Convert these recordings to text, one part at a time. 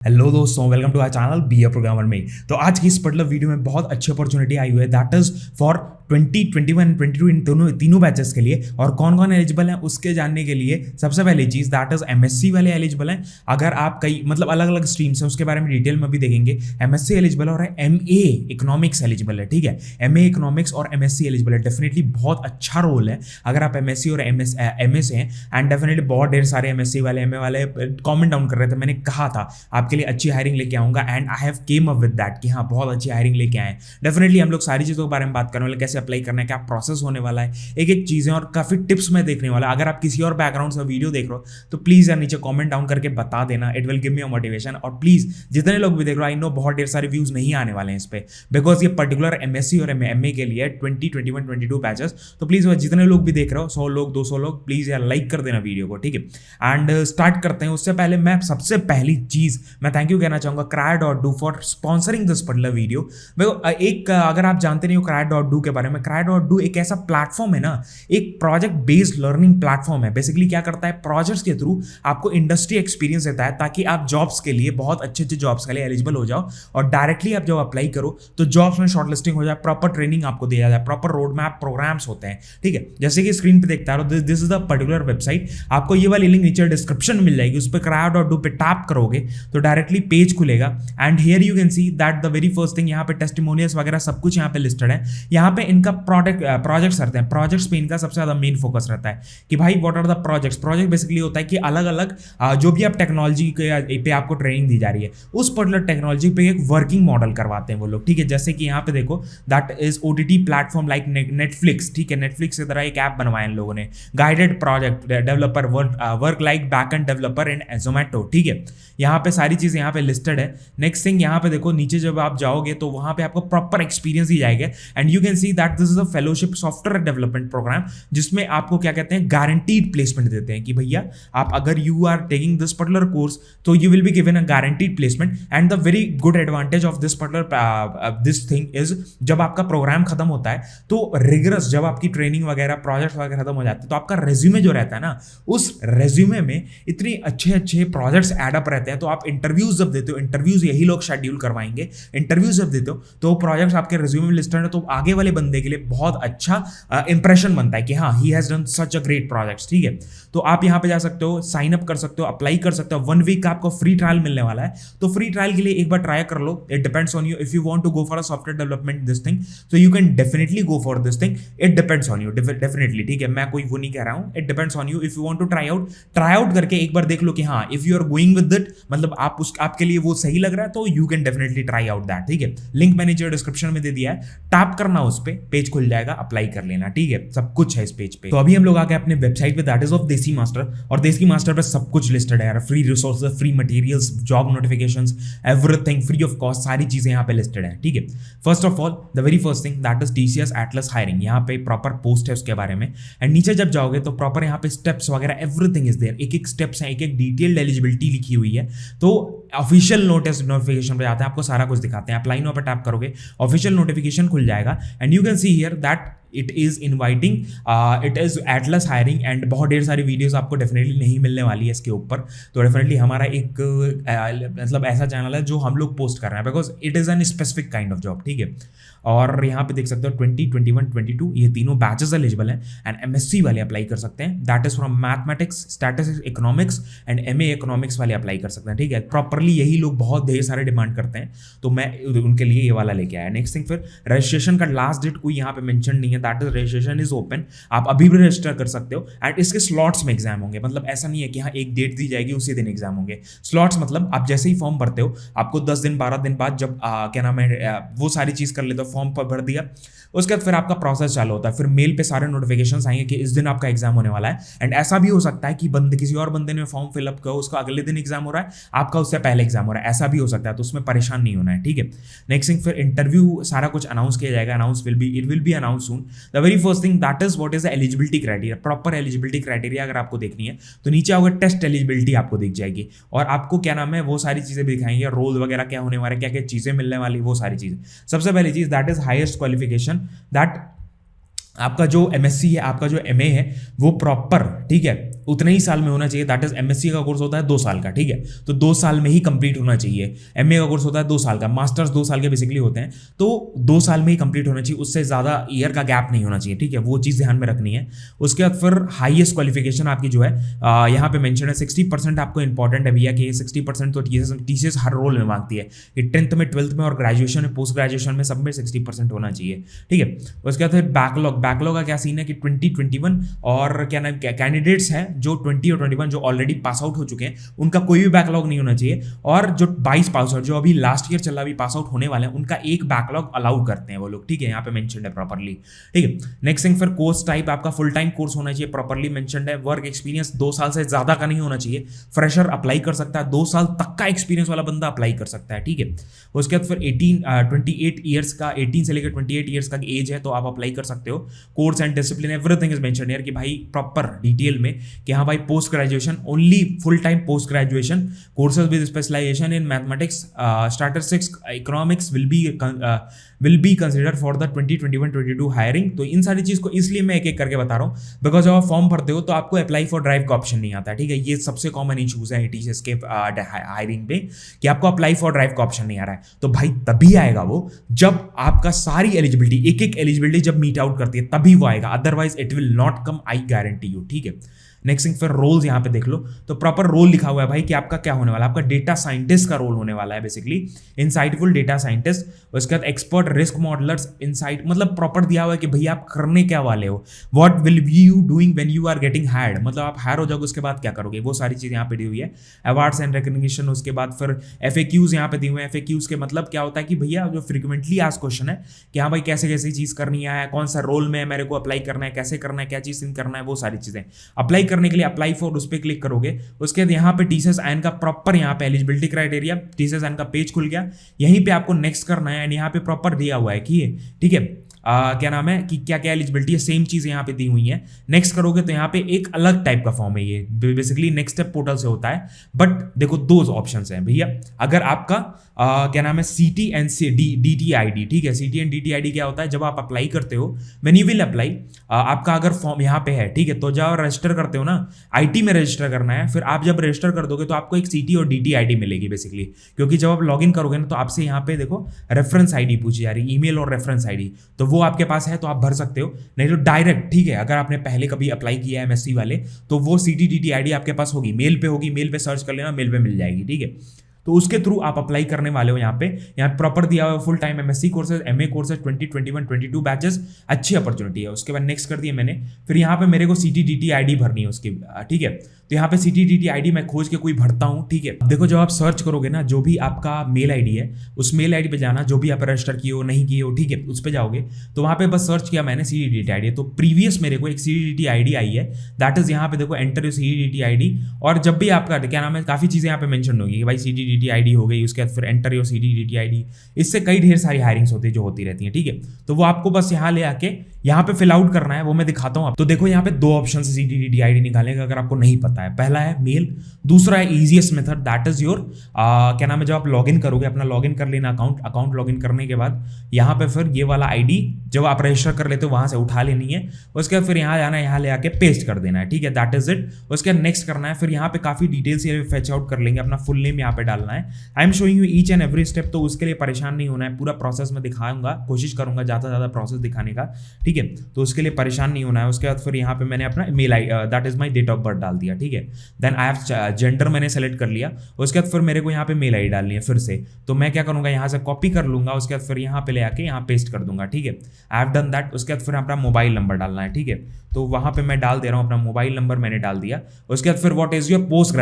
Hello दोस्तों, welcome to our channel be a programmer में। तो आज की इस पर्टिकुलर वीडियो में बहुत अच्छी अपॉर्चुनिटी आई हुई है, दैट इज फॉर 2021 22 इन तीनों बैचेस के लिए। और कौन कौन एलिजिबल है उसके जानने के लिए सबसे पहली चीज दैट इज एमएससी वाले एलिजिबल हैं। अगर आप कई अलग अलग स्ट्रीम्स हैं उसके बारे में डिटेल में भी देखेंगे। एमएससी एलिजिबल और एमए इकोनॉमिक्स एलिजिबल है, ठीक है। एमए इकोनॉमिक्स और एमएससी एलिजिबल है। डेफिनेटली बहुत अच्छा रोल है अगर आप एमएससी और एमए से हैं। एंड डेफिनेटली बहुत ढेर सारे एमएससी वाले एमए वाले कॉमेंट डाउन कर रहे थे। मैंने कहा था आपके लिए अच्छी हायरिंग लेके आऊंगा and I have came up with that कि हाँ बहुत अच्छी हायरिंग लेके आए। डेफिनेटली हम लोग सारी चीज़ों के बारे में बात करने वाले, कैसे अप्लाई करना है, क्या प्रोसेस होने वाला है, एक एक चीज़ें और काफ़ी टिप्स मैं देखने वाला। अगर आप किसी और बैकग्राउंड से वीडियो देख रहे हो तो प्लीज़ यार नीचे कमेंट डाउन करके बता देना, it will give me a motivation. और प्लीज़ जितने लोग भी देख रहे हो, आई नो बहुत ढेर सारे व्यूज़ नहीं आने वाले हैं इस पर, बिकॉज ये पर्टिकुलर एमएससी और एमए के लिए 2021 22 बैचेस। तो प्लीज़ जितने लोग भी देख रहे हो, 100 लोग 200 लोग, प्लीज़ यार लाइक कर देना वीडियो को, ठीक है। एंड स्टार्ट करते हैं। उससे पहले मैं सबसे पहली चीज़ मैं थैंक यू कहना चाहूँगा Cry.do for sponsoring this particular video. एक अगर आप जानते नहीं हो Cry.do के बारे में, Cry.do एक ऐसा प्लेटफॉर्म है ना, एक प्रोजेक्ट बेस्ड लर्निंग प्लेटफॉर्म है। बेसिकली क्या करता है, प्रोजेक्ट्स के थ्रू आपको इंडस्ट्री एक्सपीरियंस देता है ताकि आप जॉब्स के लिए, बहुत अच्छे अच्छे जॉब्स के लिए एलिजिबल हो जाओ और डायरेक्टली आप जब अप्लाई करो तो जॉब्स में शॉर्टलिस्टिंग हो जाए, प्रॉपर ट्रेनिंग आपको दिया जाए, प्रॉपर रोड मैप प्रोग्राम्स होते हैं, ठीक है। जैसे कि स्क्रीन पे देखता है, this is the particular website. आपको ये वाली लिंक नीचे डिस्क्रिप्शन मिल जाएगी, उस पर Cry.do पे टैप करोगे तो डायरेक्टली पेज खुलेगा। And here you can see that the very first thing, यहाँ पे टेस्टिमोनियल्स वगैरह सब कुछ यहाँ पे लिस्टेड है। यहाँ पे इनका प्रोजेक्ट्स रहते हैं। प्रोजेक्ट्स पे इनका सबसे ज्यादा मेन फोकस रहता है कि भाई what are the projects. Project basically होता है कि अलग अलग जो भी आप टेक्नोलॉजी पे आपको ट्रेनिंग दी जा रही है, उस पर्टिकुलर टेक्नोलॉजी पे एक वर्किंग मॉडल करवाते हैं वो लोग, ठीक है। जैसे कि यहाँ पे देखो that is OTT platform like Netflix, ठीक है। नेटफ्लिक्स की तरह एक ऐप बनवाया इन लोगों ने। Guided project developer, work like backend developer in Zomato, ठीक है। यहाँ पे सारी चीजें यहाँ पे लिस्टेड है। नेक्स्ट थिंग यहाँ पे देखो नीचे जब आप जाओगे तो वहां पे आपको प्रॉपर एक्सपीरियंस दी जाएगा। And you can see that this is a fellowship software development programme, जिसमें आपको क्या कहते हैं, गारंटीड प्लेसमेंट देते हैं कि भैया आप अगर you are taking this particular course तो you will be given a guaranteed placement. And the very good advantage of this particular this thing is, जब आपका प्रोग्राम खत्म होता है तो रिगरस, जब आपकी ट्रेनिंग वगैरह प्रोजेक्ट वगैरह खत्म हो जाते हैं तो आपका रेज्यूमे जो रहता है ना, उस रेज्यूमे में इतने अच्छे अच्छे प्रोजेक्ट्स एडअप रहते हैं। तो आप इंटरव्यूज जब देते हो, इंटरव्यूज यही लोग शेड्यूल करवाएंगे, इंटरव्यूज जब देते हो तो प्रोजेक्ट्स आपके रिज्यूमे में लिस्टेड है, तो आगे वाले बंदे के लिए बहुत अच्छा इंप्रेशन बनता है कि हाँ he has done such a great projects, ठीक है। तो आप यहाँ पे जा सकते हो, साइन अप कर सकते हो, अप्लाई कर सकते हो। 1 वीक का आपको फ्री ट्रायल मिलने वाला है, तो फ्री ट्रायल के लिए एक बार ट्राई कर लो। It depends on you, if you want to go for a software development this thing so you can definitely go for this thing. It depends on you definitely, ठीक है। मैं कोई वो नहीं कह रहा हूँ, it depends on you. If you want to try out करके एक बार देख लो कि हाँ if you are going with it, मतलब आपके लिए वो सही लग रहा है, तो you can definitely try out that, ठीक है। लिंक मैंने जो डिस्क्रिप्शन में दे दिया है, टैप करना उस पे, पेज खुल जाएगा, अप्लाई कर लेना, ठीक है। सब कुछ है इस पेज पे। तो अभी हम लोग आ गए अपने वेबसाइट पे, दैट इज ऑफ देसी मास्टर। और देसी मास्टर पे सब कुछ लिस्टेड है यार, free resources, free materials, job notifications, everything free of cost, सारी चीजें यहाँ पे लिस्टेड है, ठीक है। First of all the very first thing that is TCS Atlas hiring. यहाँ पे प्रॉपर पोस्ट है उसके बारे में। एंड नीचे जब जाओगे तो प्रॉपर यहाँ पे स्टेप्स वगैरह एवरीथिंग इज देयर, एक एक स्टेप्स है, एक एक डिटेल्ड एलिजिबिलिटी लिखी हुई है। तो ऑफिशियल नोटिस नोटिफिकेशन पे जाते हैं, आपको सारा कुछ दिखाते हैं। अप्लाई नो पे टैप करोगे, ऑफिशियल नोटिफिकेशन खुल जाएगा। And you can see here that it is inviting, it is Atlas hiring. And बहुत ढेर सारी वीडियोस आपको डेफिनेटली नहीं मिलने वाली है इसके ऊपर। तो डेफिनेटली हमारा एक मतलब ऐसा चैनल है जो हम लोग पोस्ट कर रहे हैं, because it is an specific kind of job, ठीक है। और यहाँ पे देख सकते हो 2021 22 ये तीनों बैचेस एलिजिबल हैं। एंड एमएससी वाले अप्लाई कर सकते हैं, that is from mathematics, statistics, economics and MA economics वाले अप्लाई कर सकते हैं, ठीक है। प्रॉपरली यही लोग बहुत ढेर सारे डिमांड करते हैं, तो मैं उनके लिए ये वाला लेके आया। नेक्स्ट थिंग, फिर रजिस्ट्रेशन का लास्ट डेट कोई यहाँ पे मेंशन नहीं है, that is registration is open. आप अभी भी रजिस्टर कर सकते हो। एंड इसके स्लॉट्स में एग्जाम होंगे, मतलब ऐसा नहीं है कि हाँ एक डेट दी जाएगी उसी दिन एग्जाम होंगे। स्लॉट्स मतलब आप जैसे ही फॉर्म भरते हो, आपको 10 दिन 12 दिन बाद जब क्या नाम है वो सारी चीज कर लेते हो, फॉर्म पर भर दिया, उसके बाद फिर आपका प्रोसेस चालू होता है। फिर मेल पे सारे नोटिफिकेशंस आएंगे कि इस दिन आपका एग्जाम होने वाला है। एंड ऐसा भी हो सकता है कि किसी और बंदे ने फॉर्म फिलअप किया, उसका अगले दिन एग्जाम हो रहा है, आपका उससे पहले एग्जाम हो रहा है, ऐसा भी हो सकता है। तो उसमें परेशान नहीं होना है, ठीक है। नेक्स्ट थिंग, फिर इंटरव्यू सारा कुछ अनाउंस किया जाएगा, it will be announce soon. The very first thing that is what is the eligibility criteria. Proper eligibility criteria अगर आपको देखनी है तो नीचे आओगे, टेस्ट एलिजिबिलिटी आपको दिख जाएगी और आपको क्या नाम है वो सारी चीजें भी दिखाएंगे, रोल वगैरह क्या होने वाले, क्या क्या चीजें मिलने वाली, वो सारी चीजें। सबसे पहली चीज that is highest qualification, that आपका जो एमएससी है, आपका जो एमए है वो प्रॉपर, ठीक है, उतने ही साल में होना चाहिए, दैट इज एमएससी का कोर्स होता है 2 साल का, ठीक है, तो 2 साल में ही कंप्लीट होना चाहिए। एमए का कोर्स होता है 2 साल का, मास्टर्स 2 साल के बेसिकली होते हैं, तो 2 साल में ही कंप्लीट होना चाहिए, उससे ज़्यादा ईयर का गैप नहीं होना चाहिए, ठीक है, वो चीज़ ध्यान में रखनी है। उसके बाद फिर हाईएस्ट क्वालिफिकेशन आपकी जो है यहाँ पे मेंशन है 60% आपको इंपॉर्टेंट है भैया, कि 60% तो टीसीएस हर रोल में मांगती है कि 10th में 12th में और ग्रेजुएशन में पोस्ट ग्रेजुएशन में सब में 60% होना चाहिए, ठीक है। उसके बाद फिर बैकलॉग का क्या सीन है कि 2021 और क्या नाम कैंडिडेट्स हैं जो 20 और 21 जो ऑलरेडी पास आउट हो चुके हैं, उनका कोई भी बैकलॉग नहीं होना चाहिए, और जो 22 पास आउट जो अभी लास्ट ईयर चला अभी पास आउट होने वाले हैं, उनका एक बैकलॉग अलाउ करते हैं वो लोग, ठीक है, यहाँ पे मेंशन्ड है प्रॉपर्ली, ठीक है। नेक्स्ट थिंग फिर कोर्स टाइप आपका फुल टाइम कोर्स होना चाहिए, प्रॉपर्ली मेंशन्ड है। वर्क एक्सपीरियंस 2 साल से ज्यादा का नहीं होना चाहिए, फ्रेशर अप्लाई कर सकता है, 2 साल तक का एक्सपीरियंस वाला बंदा अप्लाई कर सकता है, ठीक है। उसके बाद फिर 28 ईयर्स का, 18 से लेकर 28 ईयर्स का एज है तो आप अप्लाई कर सकते हो। Course and discipline everything is mentioned here कि भाई प्रॉपर डिटेल में कि हाँ भाई post graduation only, full time post graduation courses with specialisation in mathematics, statistics, economics will be consider for the 2021-22 hiring. तो इन सारी चीज को इसलिए मैं एक एक करके बता रहा हूँ बिकॉज जब आप फॉर्म भरते हो तो आपको अप्लाई फॉर ड्राइव का ऑप्शन नहीं आता है, ठीक है, ये सबसे कॉमन इशूज है टीचर्स के हायरिंग पे कि आपको अप्लाई फॉर ड्राइव का ऑप्शन नहीं आ रहा है। तो भाई तभी आएगा वो जब आपका सारी एलिजिबिलिटी, एक एक एलिजिबिलिटी जब मीट आउट करती है तभी वो आएगा, otherwise it will not come, I guarantee you, ठीक है। नेक्स्ट थिंग फिर रोल्स यहाँ पे देख लो, तो प्रॉपर रोल लिखा हुआ है भाई कि आपका क्या होने वाला है, आपका डेटा साइंटिस्ट का रोल होने वाला है बेसिकली, इनसाइटफुल डेटा साइंटिस्ट। उसके बाद एक्सपर्ट रिस्क मॉडलर्स, इनसाइट मतलब प्रॉपर दिया हुआ है कि भैया आप करने क्या वाले हो, what will be you doing when you are getting hired, मतलब आप हायर हो जाओगे उसके बाद क्या करोगे, वो सारी चीज़ यहाँ पे दी हुई है। अवार्ड्स एंड रिकग्निशन, उसके बाद फिर FAQs यहाँ पे दिए हुए हैं। FAQs के मतलब क्या होता है कि भैया जो फ्रिक्वेंटली आस्क्ड क्वेश्चन है कि हाँ भाई कैसे कैसे चीज़ करनी है, कौन सा रोल में मेरे को अप्लाई करना है, कैसे करना है, क्या चीज़ करना है, वो सारी चीज़ें अप्लाई करने के लिए अप्लाई फॉर उस पर क्लिक करोगे। उसके बाद यहाँ पे TCS का प्रॉपर यहाँ पे एलिजिबिलिटी क्राइटेरिया, TCS का पेज खुल गया, यहीं पे आपको नेक्स्ट करना है एंड यहाँ पे प्रॉपर दिया हुआ है कि ठीक है क्या नाम है कि क्या क्या एलिजिबिलिटी है, सेम चीज़ यहाँ पे दी हुई है। नेक्स्ट करोगे तो यहाँ पे एक अलग टाइप का फॉर्म है, ये बेसिकली नेक्स्ट स्टेप पोर्टल से होता है, बट देखो 2 ऑप्शंस हैं भैया। अगर आपका क्या नाम है CT एंड DTID, ठीक है, CT एंड DTID क्या होता है, जब आप अप्लाई करते हो व्हेन यू विल अप्लाई, आपका अगर फॉर्म यहाँ पे है, ठीक है, तो जब रजिस्टर करते हो ना, IT में रजिस्टर करना है, फिर आप जब रजिस्टर कर दोगे तो आपको एक CT और DTID मिलेगी बेसिकली, क्योंकि जब आप लॉग इन करोगे ना तो आपसे यहाँ पे देखो रेफरेंस ID पूछी जा रही है, ईमेल और रेफरेंस ID, तो वो आपके पास है तो आप भर सकते हो, नहीं तो डायरेक्ट, ठीक है, अगर आपने पहले कभी अप्लाई किया है MSc वाले तो वो CT DTID आपके पास होगी, मेल पे होगी, मेल पे सर्च कर लेना, मेल पे मिल जाएगी, ठीक है। तो उसके थ्रू आप अप्लाई करने वाले हो। यहाँ पे प्रॉपर दिया हुआ full time MSc courses, MA courses 2021-22 batches, अच्छी अपॉर्चुनिटी है। उसके बाद नेक्स्ट कर दिए मैंने, फिर यहाँ पे मेरे को CT DTID भरनी है उसकी, ठीक है, तो यहाँ पे CT DTID मैं खोज के कोई भरता हूँ, ठीक है। देखो जब आप सर्च करोगे ना, जो भी आपका मेल ID है उस मेल ID पे जाना, जो भी आप रजिस्टर किए हो नहीं किए हो, ठीक है, उस पे जाओगे तो वहाँ पे बस सर्च किया मैंने CT DTID, तो प्रीवियस मेरे को एक CT DTID आई है, दैट इज यहाँ पे देखो एंटर योर CT DTID, और जब भी आपका क्या नाम है काफ़ी चीज़ें यहाँ पे मेंशन होगी कि भाई CT DTID हो गई, उसके बाद फिर एंटर योर CT DTID, इससे कई ढेर सारी हायरिंग्स होती है जो होती रहती है, ठीक है। तो वो आपको बस यहाँ ले आके यहाँ पे फिल आउट करना है, वो मैं दिखाता हूँ आप। तो देखो यहाँ पे 2 ऑप्शन है CT DTID निकालने का, अगर आपको नहीं पता है। पहला है मेल, दूसरा है easiest method, that is your क्या नाम है, जब आप लॉगिन करोगे, अपना लॉगिन कर लेना अकाउंट लॉगिन करने के बाद यहाँ पे फिर ये वाला ID जब आप रजिस्टर कर लेते हो वहां से उठा लेनी है, उसके बाद फिर यहाँ जाना है, यहाँ ले आके पेस्ट कर देना है, ठीक है, दैट इज इट। उसके बाद नेक्स्ट करना है, फिर यहाँ पे काफी डिटेल्स ये फेच आउट कर लेंगे, अपना फुल नेम यहाँ पे डालना है। I am showing you each and every step, तो उसके लिए परेशान नहीं होना है, पूरा प्रोसेस में दिखाऊंगा, कोशिश करूंगा ज़्यादा से ज़्यादा प्रोसेस दिखाने का, ठीक है, तो उसके लिए परेशान नहीं होना है। उसके बाद फिर यहाँ पे मैंने अपना mail that is my date of birth डाल दिया, ठीक है, देन आई हैव जेंडर मैंने सेलेक्ट कर लिया। उसके बाद फिर मेरे को यहाँ पे मेल ID डालनी है फिर से, तो मैं क्या करूँगा, यहाँ से कॉपी कर लूंगा, उसके बाद फिर यहाँ पे ले आके यहाँ पेस्ट कर दूंगा, ठीक है, आई हैव डन दैट। उसके बाद फिर अपना मोबाइल नंबर डालना है, ठीक है, तो वहाँ पे मैं डाल दे रहा हूँ अपना मोबाइल नंबर, मैंने डाल दिया। उसके बाद फिर what is your post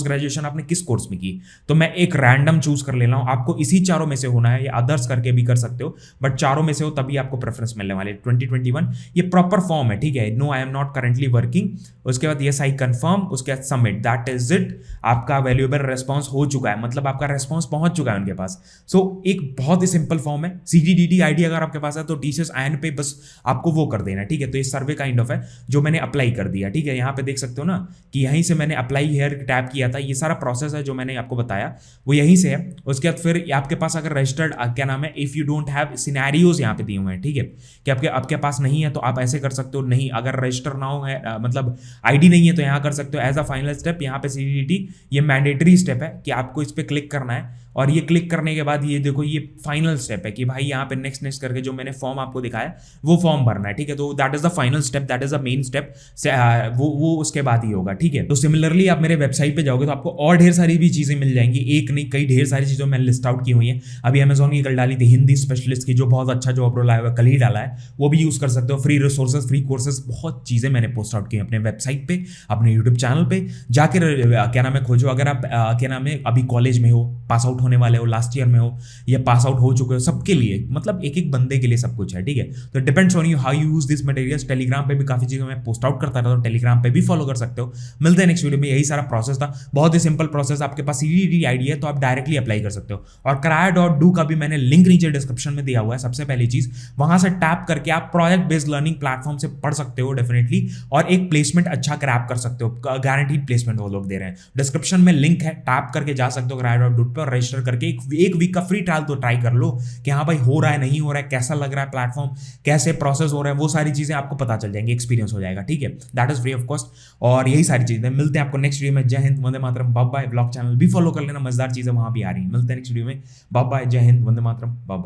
graduation आपने किस कोर्स में की, तो मैं एक रैंडम चूज कर ले रहा हूँ, आपको इसी चारों में से होना है, या अदर्स करके भी कर सकते हो, बट चारों में से हो तभी आपको प्रेफरेंस मिलने वाले। 2021 ये प्रॉपर फॉर्म है, ठीक है, no I am not currently working. उसके बाद यस आई कंफर्म, कंफर्म, उसके बाद सबमिट, दैट इज इट। आपका वैल्यूएबल रेस्पॉन्स हो चुका है, मतलब आपका रेस्पॉन्स पहुंच चुका है उनके पास। सो एक बहुत ही सिंपल फॉर्म है। CGDD आईडी अगर आपके पास है तो टीसीएस आयन पे बस आपको वो कर देना है, ठीक है। तो ये सर्वे काइंड ऑफ है जो मैंने अप्लाई कर दिया, ठीक है। यहाँ पे देख सकते हो ना कि यहीं से मैंने अप्लाई हेयर टैप किया था। ये सारा प्रोसेस है जो मैंने आपको बताया वो यहीं से है। उसके बाद फिर आपके पास अगर रजिस्टर्ड क्या नाम है, if you don't have scenarios यहाँ पे दिए हुए हैं, ठीक है, कि आपके पास नहीं है तो आप ऐसे कर सकते हो। नहीं, अगर रजिस्टर ना हो है मतलब आईडी नहीं है तो यहाँ कर सकते हो एज अ फाइनल स्टेप। यहाँ पे CGDD ये मैंडेटरी स्टेप है कि आपको इस पर क्लिक करना है, और ये क्लिक करने के बाद ये देखो ये फाइनल स्टेप है कि भाई यहाँ पे नेक्स्ट नेक्स्ट करके जो मैंने फॉर्म आपको दिखाया वो फॉर्म भरना है, ठीक है। तो that is the final step, that is the main step. वो उसके बाद ही होगा, ठीक है। तो सिमिलरली आप मेरे वेबसाइट पे जाओगे तो आपको और ढेर सारी भी चीजें मिल जाएंगी, एक नहीं कई ढेर सारी चीजें मैंने लिस्ट आउट की हुई हैं। अभी अमेजोन की कल डाली थी हिंदी स्पेशलिस्ट की, जो बहुत अच्छा जॉब रोल आया हुआ कल ही डाला है, वो भी यूज कर सकते हो। फ्री रिसोर्सेज, फ्री कोर्सेज, बहुत चीजें मैंने पोस्ट आउट की हैं अपने वेबसाइट पे, अपने यूट्यूब चैनल पे जाकर क्या नाम है खोजो। अगर आप क्या नाम है अभी कॉलेज में हो, पास आउट होने वाले हो, लास्ट ईयर में हो या पास आउट हो चुके हो, सबके लिए मतलब एक एक बंदे के लिए सब कुछ है, ठीक है। तो depends on you how you use this materials. Telegram पे भी काफी चीजें मैं पोस्ट आउट करता रहता हूं, टेलीग्राम पे भी फॉलो कर सकते हो। मिलते हैं नेक्स्ट वीडियो में। यही सारा प्रोसेस था, बहुत ही सिंपल प्रोसेस। आपके पास CGDD आईडी है तो आप डायरेक्टली अप्लाई कर सकते हो। और Karaya.do का भी मैंने लिंक नीचे डिस्क्रिप्शन में दिया हुआ है। सबसे पहली चीज वहां से टैप करके आप प्रोजेक्ट बेस्ड लर्निंग प्लेटफॉर्म से पढ़ सकते हो डेफिनेटली, और एक प्लेसमेंट अच्छा क्रैप कर सकते हो। गारंटीड प्लेसमेंट वो लोग दे रहे हैं। डिस्क्रिप्शन में लिंक है, टैप करके जा सकते हो Karaya.do पे और रजिस्टर करके एक वीक का फ्री ट्रायल तो ट्राई कर लो कि हाँ भाई हो रहा है नहीं हो रहा है, कैसा लग रहा है प्लेटफॉर्म, कैसे प्रोसेस हो रहा है, वो सारी चीजें आपको पता चल जाएंगी, एक्सपीरियंस हो जाएगा, ठीक है। That is free of cost. और यही सारी चीजें मिलते हैं आपको नेक्स्ट वीडियो में। जय Hind, Vande Mataram, bye bye. Blog channel भी फॉलो कर लेना, मजेदार चीजें वहां भी आ रही है। मिलते हैं नेक्स्ट वीडियो में। बाय बाय, जय हिंद, वंदे मातरम, बाय बाय।